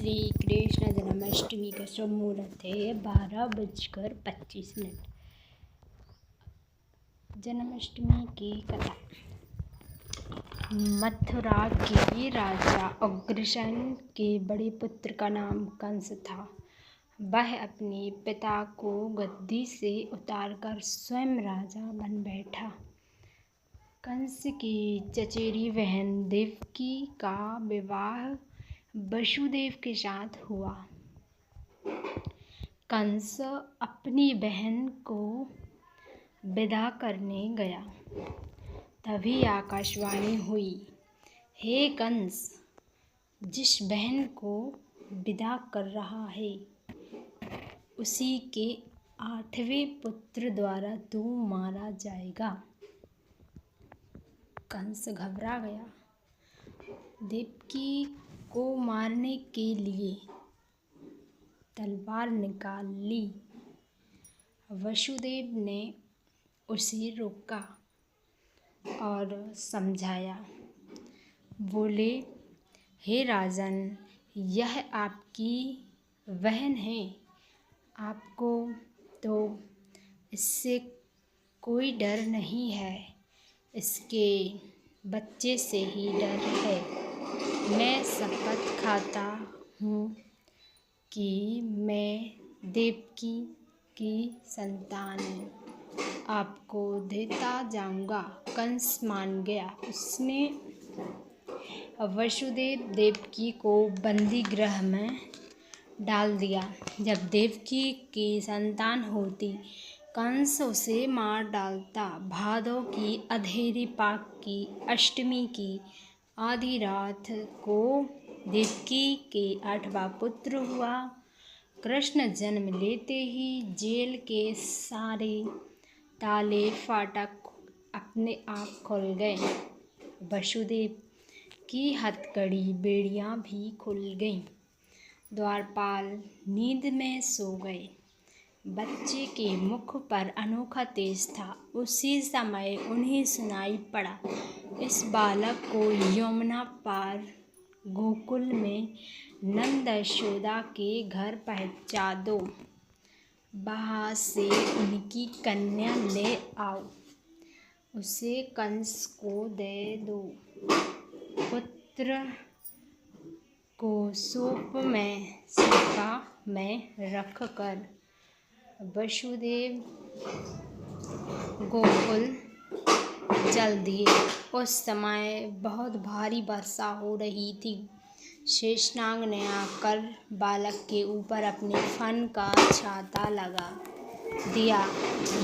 श्री कृष्ण जन्माष्टमी का शुभ मुहूर्त है 12:25। जन्माष्टमी की कथा। मथुरा के राजा उग्रसेन के बड़े पुत्र का नाम कंस था। वह अपने पिता को गद्दी से उतारकर स्वयं राजा बन बैठा। कंस की चचेरी बहन देवकी का विवाह वसुदेव के साथ हुआ। कंस अपनी बहन को विदा करने गया। तभी आकाशवाणी हुई, हे कंस, जिस बहन को विदा कर रहा है उसी के 8वें पुत्र द्वारा तू मारा जाएगा। कंस घबरा गया। देवकी को मारने के लिए तलवार निकाल ली। वसुदेव ने उसे रोका और समझाया। बोले, हे राजन, यह आपकी बहन है। आपको तो इससे कोई डर नहीं है, इसके बच्चे से ही डर है। मैं शपथ खाता हूँ कि मैं देवकी की संतान आपको देता जाऊँगा। कंस मान गया। उसने वसुदेव देवकी को बंदी गृह में डाल दिया। जब देवकी की संतान होती, कंस उसे मार डालता। भादों की अंधेरी पाक की अष्टमी की आधी रात को देवकी के 8वां पुत्र हुआ। कृष्ण जन्म लेते ही जेल के सारे ताले फाटक अपने आप खुल गए। वसुदेव की हथकड़ी बेड़ियां भी खुल गईं। द्वारपाल नींद में सो गए। बच्चे के मुख पर अनोखा तेज था। उसी समय उन्हें सुनाई पड़ा, इस बालक को यमुना पार गोकुल में नंद यशोदा के घर पहुँचा दो। वहाँ से उनकी कन्या ले आओ, उसे कंस को दे दो। पुत्र को सूप में सिरका में रखकर वसुदेव गोकुल चल दिए। उस समय बहुत भारी वर्षा हो रही थी। शेषनाग ने आकर बालक के ऊपर अपने फन का छाता लगा दिया।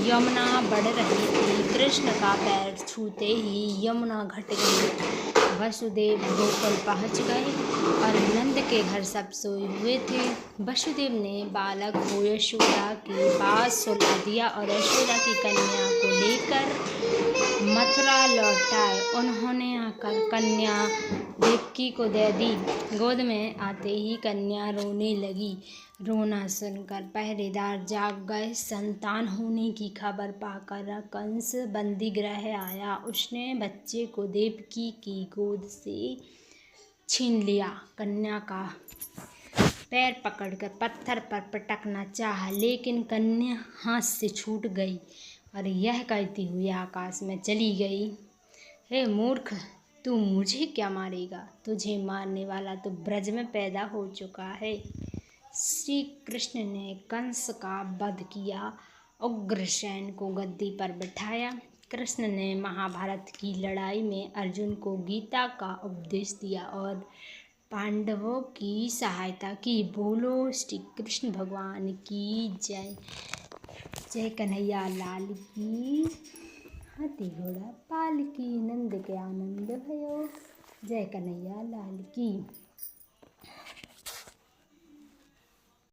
यमुना बढ़ रही थी। कृष्ण का पैर छूते ही यमुना घट गई। वसुदेव गोकुल पहुँच गए और नंद के घर सब सोए हुए थे। वसुदेव ने बालक को यशोदा के पास सुला दिया और यशोदा की कन्या को लेकर मथुरा लौट आए। उन्होंने आकर कन्या देवकी को दे दी। गोद में आते ही कन्या रोने लगी। रोना सुनकर पहरेदार जाग गए। संतान होने की खबर पाकर कंस बंदी गृह आया। उसने बच्चे को देवकी की गोद से छीन लिया। कन्या का पैर पकड़कर पत्थर पर पटकना चाहा, लेकिन कन्या हाथ से छूट गई और यह कहती हुई आकाश में चली गई, हे मूर्ख, तू मुझे क्या मारेगा? तुझे मारने वाला तो ब्रज में पैदा हो चुका है। श्री कृष्ण ने कंस का वध किया, उग्रसेन को गद्दी पर बिठाया। कृष्ण ने महाभारत की लड़ाई में अर्जुन को गीता का उपदेश दिया और पांडवों की सहायता की। बोलो श्री कृष्ण भगवान की जय। जय कन्हैया लाल की। हाथी घोड़ा पाल की, नंद के आनंद भयो। जय कन्हैया लाल की।